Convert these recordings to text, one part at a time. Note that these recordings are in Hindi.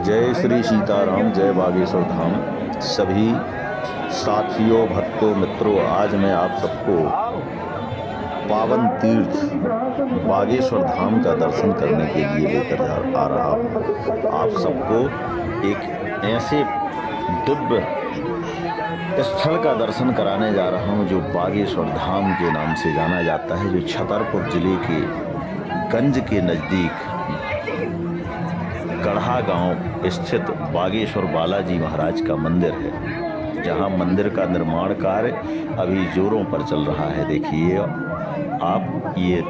जय श्री सीताराम, जय बागेश्वर धाम। सभी साथियों, भक्तों, मित्रों, आज मैं आप सबको पावन तीर्थ बागेश्वर धाम का दर्शन करने के लिए लेकर आ रहा हूँ। आप सबको एक ऐसे दिव्य स्थल का दर्शन कराने जा रहा हूँ जो बागेश्वर धाम के नाम से जाना जाता है, जो छतरपुर जिले के गंज के नज़दीक गढ़ा गांव स्थित बागेश्वर बालाजी महाराज का मंदिर है, जहां मंदिर का निर्माण कार्य अभी जोरों पर चल रहा है। देखिए आप, ये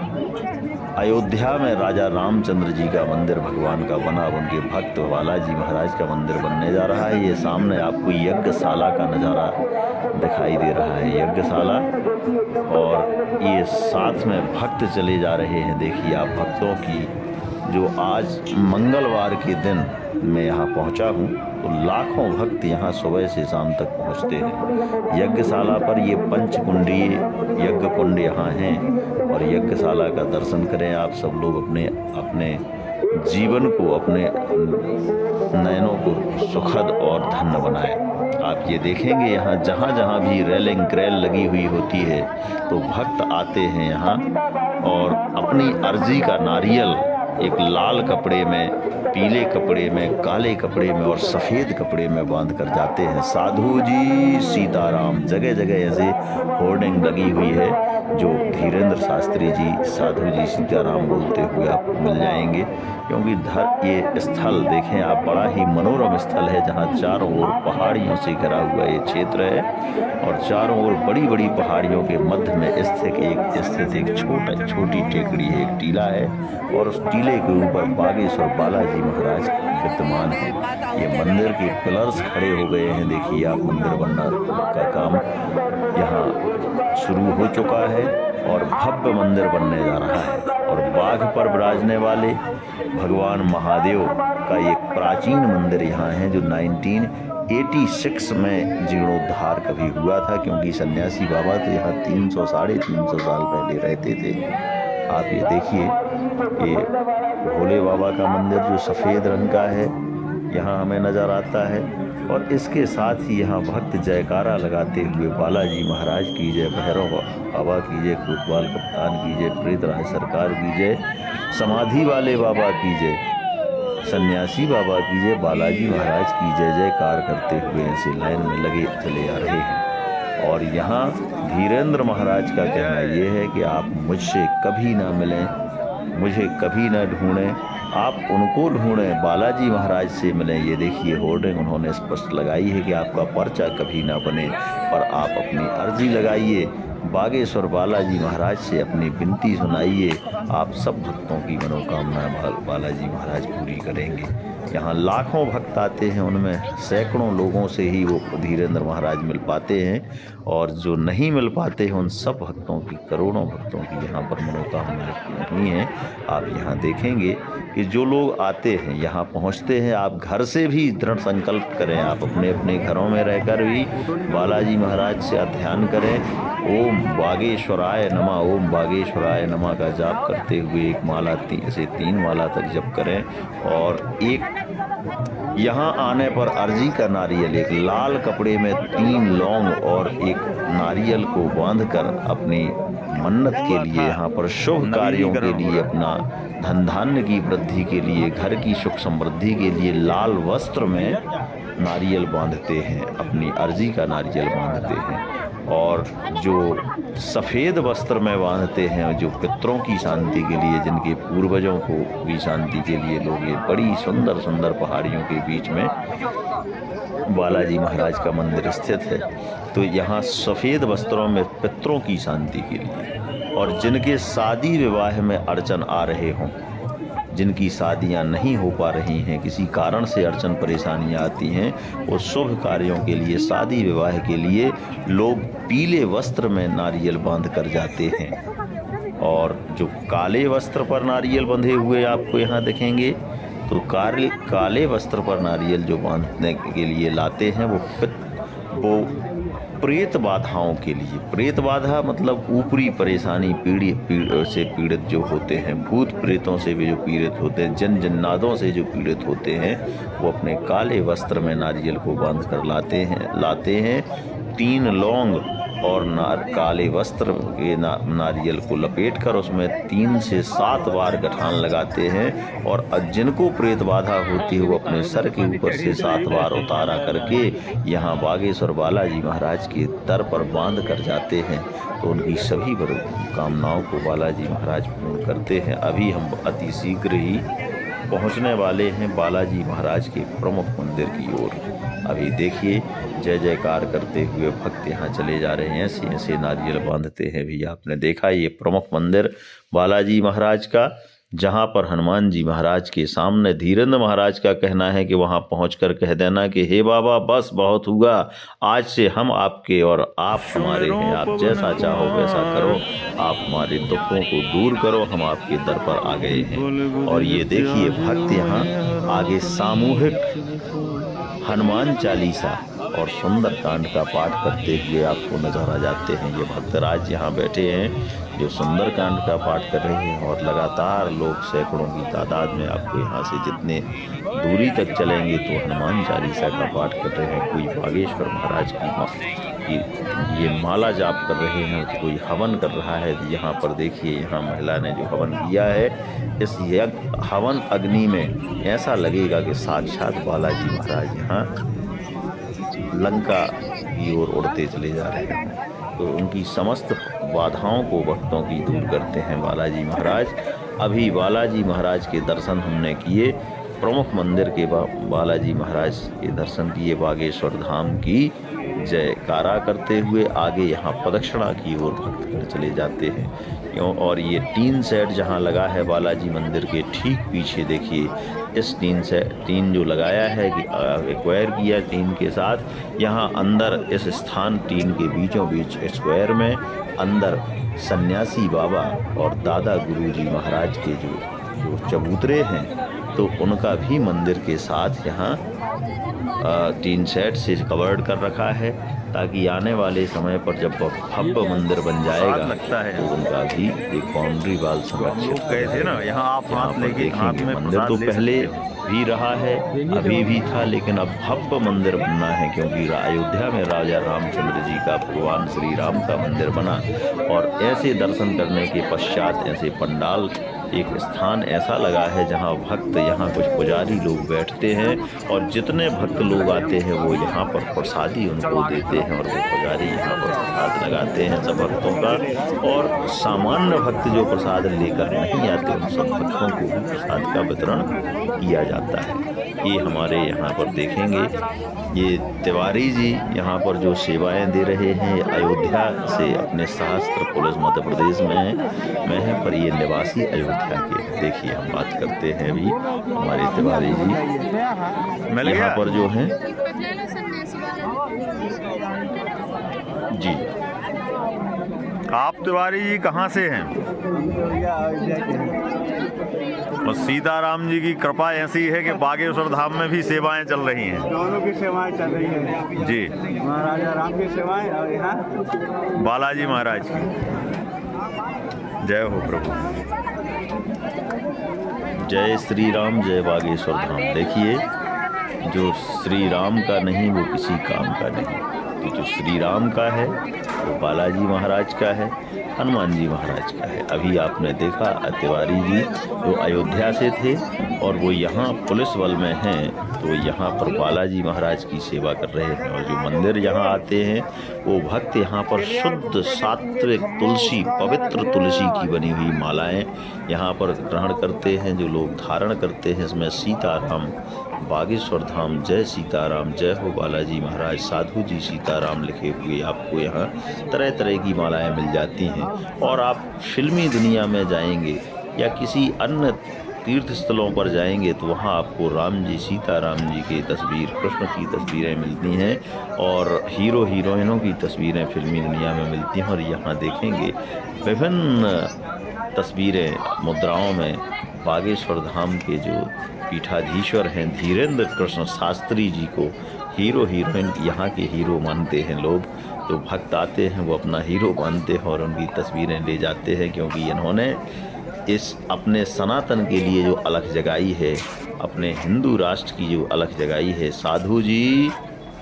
अयोध्या में राजा रामचंद्र जी का मंदिर भगवान का बना, उनके भक्त बालाजी महाराज का मंदिर बनने जा रहा है। ये सामने आपको यज्ञशाला का नज़ारा दिखाई दे रहा है, यज्ञशाला, और ये साथ में भक्त चले जा रहे हैं। देखिए आप, भक्तों की जो आज मंगलवार के दिन मैं यहाँ पहुँचा हूँ तो लाखों भक्त यहाँ सुबह से शाम तक पहुँचते हैं। यज्ञशाला पर ये पंचकुंडीय यज्ञ कुंड यहाँ हैं और यज्ञशाला का दर्शन करें आप सब लोग। अपने अपने जीवन को, अपने नयनों को सुखद और धन्य बनाएं। आप ये देखेंगे यहाँ जहाँ जहाँ भी रेलिंग ग्रेल लगी हुई होती है तो भक्त आते हैं यहाँ और अपनी अर्जी का नारियल एक लाल कपड़े में, पीले कपड़े में, काले कपड़े में और सफ़ेद कपड़े में बांध कर जाते हैं। साधु जी सीताराम, जगह जगह ऐसे होर्डिंग लगी हुई है जो धीरेन्द्र शास्त्री जी साधु जी सीताराम बोलते हुए आपको मिल जाएंगे। क्योंकि ये स्थल देखें आप, बड़ा ही मनोरम स्थल है जहाँ चारों ओर पहाड़ियों से घिरा हुआ ये क्षेत्र है और चारों ओर बड़ी बड़ी पहाड़ियों के मध्य में स्थित एक छोटी टेकड़ी है, एक टीला है और उस टीले के ऊपर बागेश्वर बालाजी महाराज विद्यमान है। ये मंदिर के पिलर्स खड़े हो गए हैं। देखिए आप, मंदिर बनना का काम यहाँ शुरू हो चुका है और भव्य मंदिर बनने जा रहा है। और बाघ पर विराजने वाले भगवान महादेव का एक प्राचीन मंदिर यहाँ है जो 1986 में जीर्णोद्धार कभी हुआ था, क्योंकि सन्यासी बाबा तो यहाँ 300 साढ़े 300 साल पहले रहते थे। आप ये देखिए, ये भोले बाबा का मंदिर जो सफ़ेद रंग का है यहाँ हमें नज़र आता है और इसके साथ ही यहाँ भक्त जयकारा लगाते हुए बालाजी महाराज की जय, भैरव बाबा की जय, कोतवाल कप्तान की जय, प्रेतराज सरकार की जय, समाधि वाले बाबा की जय, सन्यासी बाबा की जय, बालाजी महाराज की जय जयकार करते हुए ऐसे लाइन में लगे चले आ रहे हैं। और यहाँ धीरेन्द्र महाराज का कहना ये है कि आप मुझसे कभी ना मिलें, मुझे कभी ना ढूंढें, आप उनको ढूंढें, बालाजी महाराज से मिलें। ये देखिए होर्डिंग उन्होंने स्पष्ट लगाई है कि आपका पर्चा कभी ना बने, पर आप अपनी अर्जी लगाइए, बागेश्वर बालाजी महाराज से अपनी विनती सुनाइए। आप सब भक्तों की मनोकामना बालाजी महाराज पूरी करेंगे। यहाँ लाखों भक्त आते हैं, उनमें सैकड़ों लोगों से ही वो धीरेन्द्र महाराज मिल पाते हैं और जो नहीं मिल पाते हैं उन सब भक्तों की, करोड़ों भक्तों की यहाँ पर मनोकामना नहीं है। आप यहाँ देखेंगे कि जो लोग आते हैं यहाँ पहुँचते हैं। आप घर से भी दृढ़ संकल्प करें, आप अपने अपने घरों में रहकर भी बालाजी महाराज से ध्यान करें। ओम बागेश्वराय नमः, ओम बागेश्वराय नमः का जाप करते हुए एक माला से 3 माला तक जप करें और एक यहाँ आने पर अर्जी का नारियल, एक लाल कपड़े में 3 लौंग और एक नारियल को बांधकर अपनी मन्नत के लिए, यहाँ पर शुभ कार्यों के लिए, अपना धन धान्य की वृद्धि के लिए, घर की सुख समृद्धि के लिए लाल वस्त्र में नारियल बांधते हैं, अपनी अर्जी का नारियल बांधते हैं। और जो सफ़ेद वस्त्र में बांधते हैं, जो पितरों की शांति के लिए, जिनके पूर्वजों को भी शांति के लिए लोग, ये बड़ी सुंदर सुंदर पहाड़ियों के बीच में बालाजी महाराज का मंदिर स्थित है। तो यहाँ सफ़ेद वस्त्रों में पितरों की शांति के लिए, और जिनके शादी विवाह में अड़चन आ रहे हों, जिनकी शादियां नहीं हो पा रही हैं, किसी कारण से अड़चन परेशानियां आती हैं, वो शुभ कार्यों के लिए, शादी विवाह के लिए लोग पीले वस्त्र में नारियल बांध कर जाते हैं। और जो काले वस्त्र पर नारियल बंधे हुए आपको यहाँ दिखेंगे, तो काले वस्त्र पर नारियल जो बांधने के लिए लाते हैं वो प्रेत बाधाओं के लिए। प्रेत बाधा मतलब ऊपरी परेशानी, से पीड़ित जो होते हैं, भूत प्रेतों से भी जो पीड़ित होते हैं, जन्नादों से जो पीड़ित होते हैं, वो अपने काले वस्त्र में नारियल को बांध कर लाते हैं 3 लौंग और काले वस्त्र के नारियल को लपेट कर उसमें 3 से 7 बार गठान लगाते हैं और जिनको प्रेत बाधा होती है वो अपने सर के ऊपर से 7 बार उतारा करके यहाँ बागेश्वर बालाजी महाराज के दर पर बांध कर जाते हैं, तो उनकी सभी कामनाओं को बालाजी महाराज पूर्ण करते हैं। अभी हम अति शीघ्र ही पहुँचने वाले हैं बालाजी महाराज के प्रमुख मंदिर की ओर। अभी देखिए जय जयकार करते हुए भक्त यहाँ चले जा रहे हैं, ऐसे ऐसे नारियल बांधते हैं। भी आपने देखा ये प्रमुख मंदिर बालाजी महाराज का, जहाँ पर हनुमान जी महाराज के सामने धीरेन्द्र महाराज का कहना है कि वहाँ पहुंचकर कह देना कि हे बाबा बस बहुत हुआ, आज से हम आपके और आप हमारे हैं, आप जैसा चाहो वैसा करो, आप हमारे दुखों को दूर करो, हम आपके दर पर आ गए हैं। और ये देखिए भक्त यहाँ आगे सामूहिक हनुमान चालीसा और सुंदर कांड का पाठ करते हुए आपको नजर आ जाते हैं। ये भक्तराज यहाँ बैठे हैं जो सुंदर कांड का पाठ कर रहे हैं और लगातार लोग सैकड़ों की तादाद में आपको यहाँ से जितने दूरी तक चलेंगे तो हनुमान चालीसा का पाठ कर रहे हैं। कोई बागेश्वर महाराज की ये माला जाप कर रहे हैं, तो कोई हवन कर रहा है। यहाँ पर देखिए यहाँ महिला ने जो हवन किया है, इस हवन अग्नि में ऐसा लगेगा कि साक्षात बालाजी महाराज यहाँ लंका की ओर उड़ते चले जा रहे हैं। तो उनकी समस्त बाधाओं को भक्तों की दूर करते हैं बालाजी महाराज। अभी बालाजी महाराज के दर्शन हमने किए, प्रमुख मंदिर के बालाजी महाराज के दर्शन किए, बागेश्वर धाम की जयकारा करते हुए आगे यहाँ प्रदक्षिणा की ओर भक्त चले जाते हैं। और ये टीन सेट जहाँ लगा है बालाजी मंदिर के ठीक पीछे देखिए, इस टीन जो लगाया है कि एक्वायर किया टीन के साथ, यहाँ अंदर इस स्थान टीन के बीचों बीच स्क्वायर में अंदर सन्यासी बाबा और दादा गुरुजी महाराज के जो चबूतरे हैं, तो उनका भी मंदिर के साथ यहाँ टीन सेट से कवर्ड कर रखा है, ताकि आने वाले समय पर जब भव्य मंदिर बन जाएगा लगता है तो उनका भी एक बाउंड्री वाल संरक्षित गए थे ना। यहाँ आप हाथ लेके देखेंगे मंदिर तो पहले भी रहा है, अभी भी था, लेकिन अब भव्य मंदिर बनना है, क्योंकि अयोध्या में राजा रामचंद्र जी का भगवान श्री राम का मंदिर बना। और ऐसे दर्शन करने के पश्चात ऐसे पंडाल, एक स्थान ऐसा लगा है जहाँ भक्त, यहाँ कुछ पुजारी लोग बैठते हैं और जितने भक्त लोग आते हैं वो यहाँ पर प्रसादी उनको देते हैं और वो पुजारी यहाँ पर प्रसाद लगाते हैं सब भक्तों का। और सामान्य भक्त जो प्रसाद लेकर नहीं आते उन सब भक्तों को भी प्रसाद का वितरण किया जाता है। ये हमारे यहाँ पर देखेंगे, ये तिवारी जी यहाँ पर जो सेवाएं दे रहे हैं, अयोध्या से अपने सहस्त्र पुलिस मध्य प्रदेश में है, पर ये निवासी अयोध्या के। देखिए हम बात करते हैं अभी हमारे तिवारी जी यहाँ पर जो हैं जी। आप तिवारी जी कहाँ से हैं? और सीताराम जी की कृपा ऐसी है कि बागेश्वर धाम में भी सेवाएं चल रही हैं। दोनों की सेवाएं चल रही हैं जी, महाराजा राम की सेवाएं और यहाँ बालाजी महाराज की। जय हो प्रभु, जय श्री राम, जय बागेश्वर धाम। देखिए जो श्री राम का नहीं वो किसी काम का नहीं, तो जो श्री राम का है वो बालाजी महाराज का है, हनुमान जी महाराज का है। अभी आपने देखा तिवारी जी जो अयोध्या से थे और वो यहाँ पुलिस बल में हैं, तो यहाँ पर बालाजी महाराज की सेवा कर रहे हैं। और जो मंदिर यहाँ आते हैं वो भक्त यहाँ पर शुद्ध सात्विक तुलसी, पवित्र तुलसी की बनी हुई मालाएं यहाँ पर ग्रहण करते हैं, जो लोग धारण करते हैं। इसमें सीताराम, बागेश्वर धाम, जय सीताराम, जय हो बालाजी महाराज, साधु जी सीताराम लिखे हुए आपको यहाँ तरह तरह की मालाएं मिल जाती हैं। और आप फिल्मी दुनिया में जाएंगे या किसी अन्य तीर्थ स्थलों पर जाएंगे तो वहाँ आपको राम जी, सीताराम जी की तस्वीर, कृष्ण की तस्वीरें मिलती हैं और हीरो हीरोइनों की तस्वीरें फिल्मी दुनिया में मिलती हैं। और यहाँ देखेंगे विभिन्न तस्वीरें मुद्राओं में बागेश्वर धाम के जो पीठाधीश्वर हैं धीरेन्द्र कृष्ण शास्त्री जी को हीरो हीरोइन यहाँ के हीरो मानते हैं लोग। जो भक्त आते हैं वो अपना हीरो मानते हैं और उनकी तस्वीरें ले जाते हैं, क्योंकि इन्होंने इस अपने सनातन के लिए जो अलख जगाई है, अपने हिंदू राष्ट्र की जो अलख जगाई है। साधु जी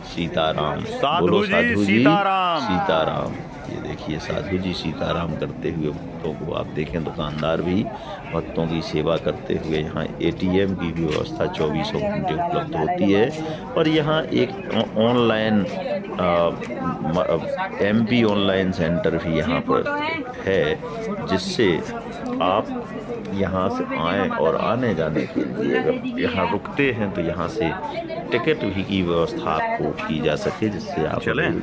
सीताराम, बोलो साधु जी सीताराम। ये देखिए साधु जी सीताराम करते हुए भक्तों को आप देखें। दुकानदार भी भक्तों की सेवा करते हुए। यहाँ ATM की भी व्यवस्था 24 घंटे उपलब्ध होती है। और यहाँ एक ऑनलाइन MP ऑनलाइन सेंटर भी यहाँ पर है, जिससे आप यहाँ से आएँ और आने जाने के लिए अगर यहाँ रुकते हैं तो यहाँ से टिकट भी की व्यवस्था आपको की जा सके, जिससे आप ट्रेन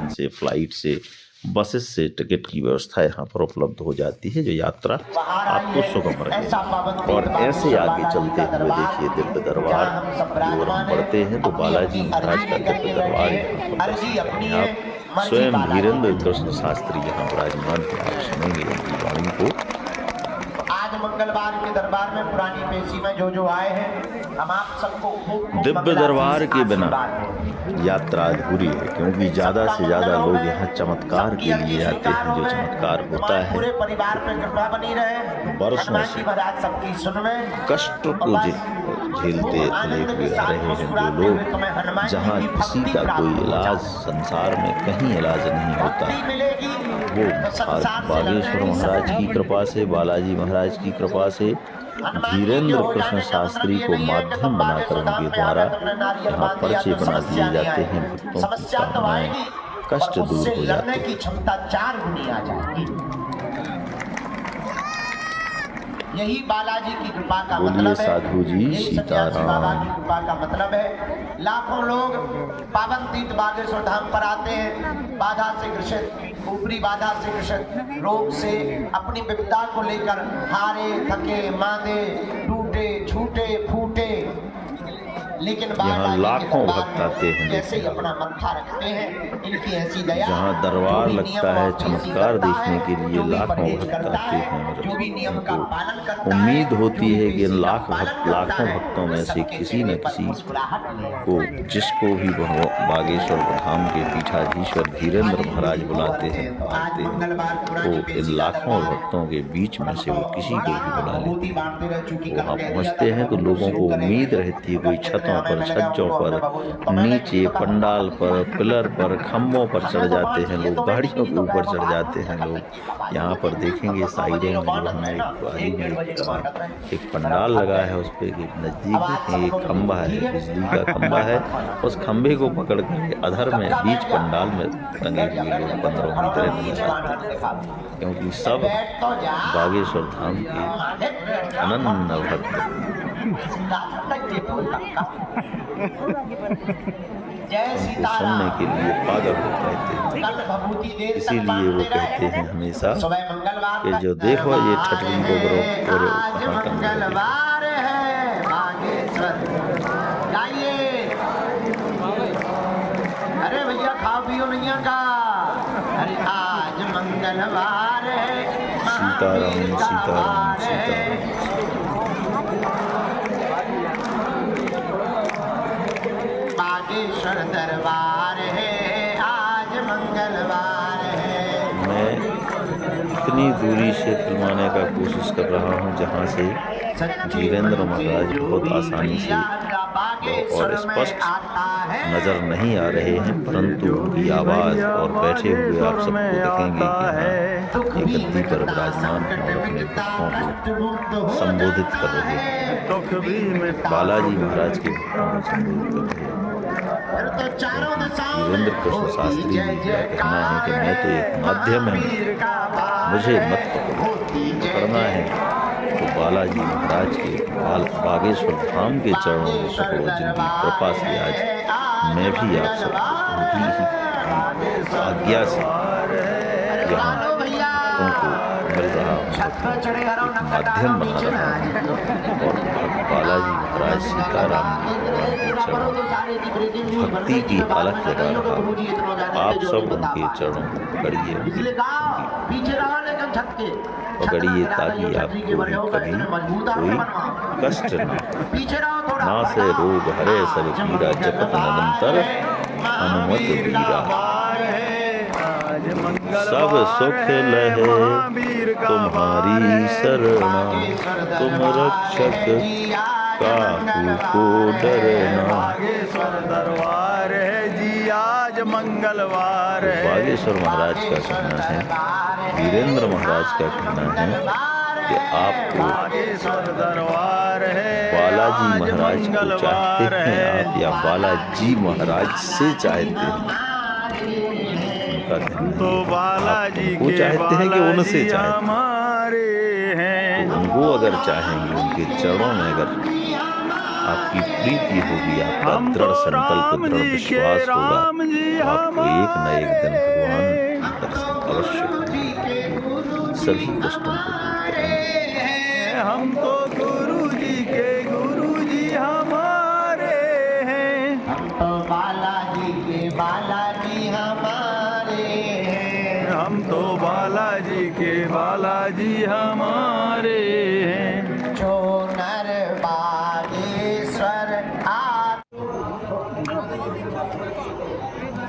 से, फ्लाइट से, बसेस से टिकट की व्यवस्था यहाँ पर उपलब्ध हो जाती है, जो यात्रा आपको सुगम रहे। और ऐसे आगे चलते हुए देखिए दिव्य दरबार की ओर हम बढ़ते हैं तो बालाजी महाराज का दिव्य दरबार आप स्वयं धीरेन्द्र कृष्ण शास्त्री यहाँ विराजमान हैं। आप सुनेंगे उनकी वाणी को। मंगलवार के दरबार में पुरानी पेशी में जो आए हैं, हम आप सबको दिव्य दरबार के बिना यात्रा अधूरी है, क्योंकि ज़्यादा से ज़्यादा लोग यहाँ चमत्कार के लिए जाते हैं। जो चमत्कार होता है पूरे परिवार पे कृपा बनी रहे। बरसों से कष्ट को झेलते चले हुए आ रहे हैं जो लोग, जहाँ किसी का कोई इलाज संसार में कहीं इलाज नहीं होता, वो बागेश्वर महाराज की कृपा से, बालाजी महाराज की कृपा से, धीरेन्द्र कृष्ण शास्त्री को माध्यम बनाकर उनके द्वारा यहाँ पर्चे बना दिए जाते हैं। भक्तों की कामनाएं, कष्ट दूर हो जाते हैं। यही बालाजी की कृपा का बोलिए मतलब है। साधु जी सीताराम। की कृपा का मतलब है लाखों लोग पावन तीर्थ बागेश्वर धाम पर आते हैं, बाधा से ग्रसित, ऊपरी बाधा से ग्रसित, रोग से, अपनी विपदा को लेकर हारे थके मांदे, टूटे छूटे फूटे, लेकिन यहाँ लाखों भक्त आते हैं। जैसे ही अपना मत्था रखते हैं, इनकी ऐसी दया, जहाँ दरबार लगता है चमत्कार देखने के लिए लाखों भक्त आते हैं। और उम्मीद होती है कि इन लाखों भक्तों में से किसी न किसी को, जिसको भी बागेश्वर धाम के पीठाधीश्वर धीरेन्द्र महाराज बुलाते हैं, तो इन लाखों भक्तों के बीच में से वो किसी को भी बुला लेते हैं। वहाँ पहुँचते हैं तो लोगों को उम्मीद रहती है कोई छतों पर, छज्जों पर, नीचे पंडाल पर, पिलर पर, खम्भों पर चढ़ जाते हैं लोग, गाड़ियों के ऊपर चढ़ जाते हैं लोग। यहाँ पर देखेंगे साइडों में जो हमें बारी में एक पंडाल लगा है, उस पर नजदीक में एक खम्भा है, बिजली का खम्भा है। उस खम्भे को पकड़ कर अधर में बीच पंडाल में टंगे हुए लोग बंदरों की तरह नजर आते हैं, क्योंकि सब बागेश्वर धाम के अनन्य भक्त उनको सुनने के लिए पागल हो रहते हैं। इसीलिए वो कहते हैं हमेशा कि जो देखो ये ठटरी को करो और अरे भैया खाओ पियो नहीं का। अरे आज मंगलवार है, सीताराम सीताराम सीताराम। बागेश्वर दरबार है, आज मंगलवार है। मैं इतनी दूरी से फिल्माने का कोशिश कर रहा हूँ जहाँ से धीरेन्द्र महाराज बहुत आसानी से और स्पष्ट नज़र नहीं आ रहे हैं, परंतु उनकी आवाज़ और बैठे हुए आप सबको देखेंगे कि यहाँ एक गद्दी पर विराजमान और अपने भक्तों को संबोधित कर रहे हैं। बालाजी महाराज के भक्तों को संबोधित कर रहे हैं। धीरेन्द्र कृष्ण शास्त्री जी का कहना है कि मैं तो एक माध्यम है, मुझे मत पकड़ना है तो बालाजी महाराज के बागेश्वर धाम के चरणों को पकड़ो, जिनकी कृपा से आज मैं भी आप सबको ही आज्ञा से यहाँ तुमको मिल रहा हूँ, एक माध्यम बना रहा हूँ। और बालाजी महाराज सीताराम के चरणों भक्ति की अलग जगा रहा हूँ। आप सब उनके चरणों को पकड़िए, पकड़िए ताकि आपको कभी कोई कष्ट न हो। नासे रोग हरे सब पीरा जपत निरंतर हनुमत बीरा। सब सुख लहे तुम्हारी शरणा तुम रक्षक काहू को डरना। दरबार है जी आज मंगलवार है। बागेश्वर महाराज का कहना है, वीरेंद्र महाराज का कहना है कि आपको दरबार है बालाजी महाराज को चाहते हैं आप या बालाजी महाराज से चाहते हैं? उनका कहना है आप उनको चाहते हैं कि उनसे चाहते हैं? तो उनको अगर चाहेंगे, उनके चरणों में अगर आपकी प्रीति होगी, आपका दृढ़ संकल्प, दृढ़ विश्वास होगा, आपको एक न एक दिन भगवान की दर्शन अवश्य होंगे, सभी कष्टों को दूर करेंगे। हम तो गुरु जी के गुरु जी हमारे हैं। हम तो बालाजी के बालाजी हमारे हैं। हम तो बालाजी के बालाजी हमारे हैं। जो नर बागेश्वर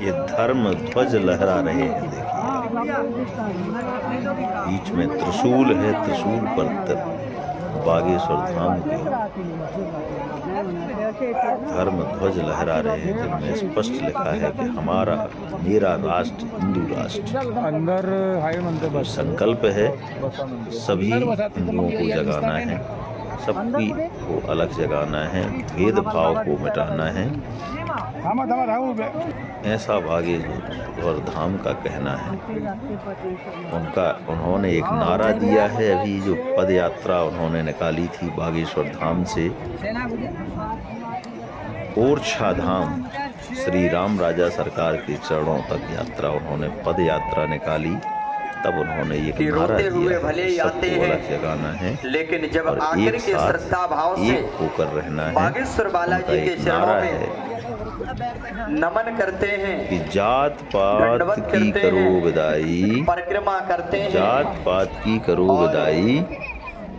ये धर्म ध्वज लहरा रहे हैं, देखिए बीच में त्रिशूल है, त्रिशूल पर बागेश्वर धाम के धर्म ध्वज लहरा रहे हैं, जिनमें स्पष्ट लिखा है कि हमारा मेरा राष्ट्र हिंदू राष्ट्र। अंदर हाय मंदिर संकल्प है सभी हिंदुओं को जगाना है, सबकी को अलग जगाना है, भेदभाव को मिटाना है, ऐसा बागेश्वर धाम का कहना है। उन्होंने एक नारा दिया है, अभी जो पद यात्रा उन्होंने निकाली थी बागेश्वर धाम से ओरछा धाम श्री राम राजा सरकार के चरणों तक यात्रा, उन्होंने पद यात्रा निकाली, तब उन्होंने एक नारा दिया है सबको अलग जगाना है, लेकिन जब और आखिर एक के साथ श्रद्धा भाव से एक होकर रहना है। बागेश्वर बालाजी के उनका एक नारा चरणों है में नमन करते हैं कि जात पात की करो विदाई, परिक्रमा करते हैं, जात पात की करो विदाई,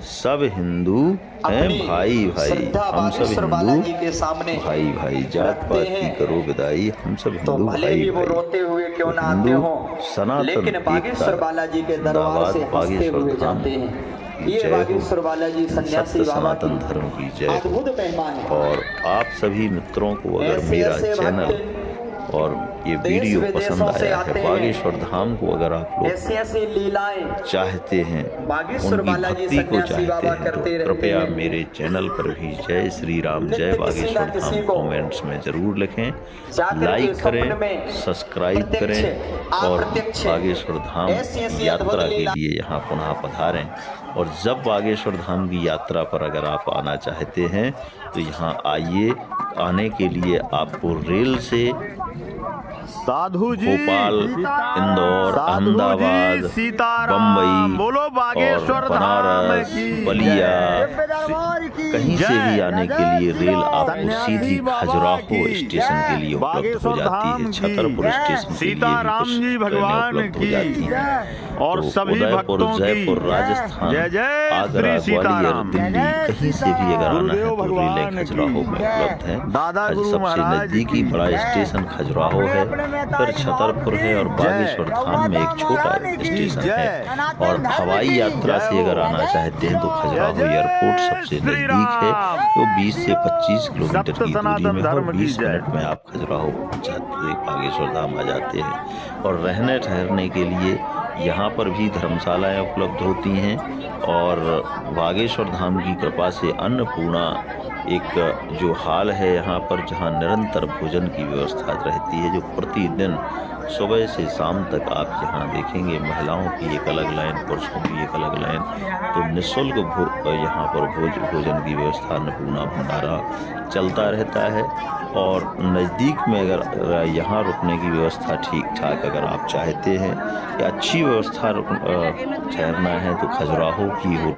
सब हिंदू हैं भाई भाई, हम सब बालाजी हिंदू के सामने भाई भाई, जात पात की करो विदाई, हम सब तो हिंदू भले भाई ही वो भाई। रोते हुए क्यों ना आते हिंदू हो, सनातन लेकिन बागेश्वर एकता बालाजी के दरबार से जिंदाबाद, हंसते बागेश्वर हुए धाम जाते हैं। की ये जय हो, बागेश्वर बालाजी सन्यासी सत्य बाबा सनातन धर्म की जय हो। अद्भुत महिमा है। और आप सभी मित्रों को अगर ऐसे मेरा ऐसे चैनल भक्त और ये वीडियो पसंद आया है, बागेश्वर धाम को अगर आप लोग ऐसी ऐसी लीलाएं चाहते हैं, बागेश्वर उनकी बालाजी भक्ति को सन्यासी बाबा चाहते हैं, करते तो रहते कृपया हैं। मेरे चैनल पर भी जय श्री राम जय किसी बागेश्वर ना किसी धाम को कमेंट्स में जरूर लिखें, जाकर के लाइक स्वप्न करें, में सब्सक्राइब प्रत्यक्ष, करें और अप्रत्यक्ष बागेश्वर धाम ऐसी ऐसी यात्रा अद्भुत के लीला लिए यहाँ पुनः पधारें। और जब बागेश्वर धाम की यात्रा पर अगर आप आना चाहते हैं तो यहाँ आइए। आने के लिए आपको रेल से साधु जी भोपाल, इंदौर, साधु जी, अहमदाबाद, सीताराम, बम्बई बोलो बागेश्वर और धाम बनारस, की बलिया, कहीं से भी जय। आने के लिए रेल आपको सीधी खजुराहो स्टेशन के लिए उपलब्ध हो बागेश्वर जाती धाम है। की छतरपुर स्टेशन के लिए भी सीताराम कुछ जी ट्रेनें भगवान उपलब्ध हो की जाती हैं। और तो सभी उदयपुर, भक्तों की जयपुर, राजस्थान, जय जय आगरा, श्री ग्वालियर, सीताराम। दिल्ली, कहीं से भी अगर आना है गुरुदेव तो भगवान रेलें खजुराहो में उपलब्ध हैं। दादा गुरु सबसे महाराज नजदीकी की बड़ा स्टेशन खजुराहो है, फिर छतरपुर है और बागेश्वर धाम में एक छोटा स्टेशन है। और हवाई यात्रा से अगर आना चाहते हैं तो खजुराहो एयरपोर्ट सबसे नजदीक है, तो 20 से 25 किलोमीटर की दूरी में है और 20 मिनट में आप खजुराहो बागेश्वर धाम आ जाते हैं। और रहने ठहरने के लिए यहाँ पर भी धर्मशालाएं उपलब्ध होती हैं। और बागेश्वर धाम की कृपा से अन्नपूर्णा एक जो हाल है यहाँ पर, जहाँ निरंतर भोजन की व्यवस्था रहती है, जो प्रतिदिन सुबह से शाम तक आप यहाँ देखेंगे। महिलाओं की एक अलग लाइन, पुरुषों की एक अलग लाइन, तो निःशुल्क यहाँ पर भोजन की व्यवस्था, अन्नपूर्णा भंडारा चलता रहता है। और नज़दीक में अगर यहाँ रुकने की व्यवस्था ठीक ठाक अगर आप चाहते हैं या अच्छी व्यवस्था ठहरना है तो खजुराहो की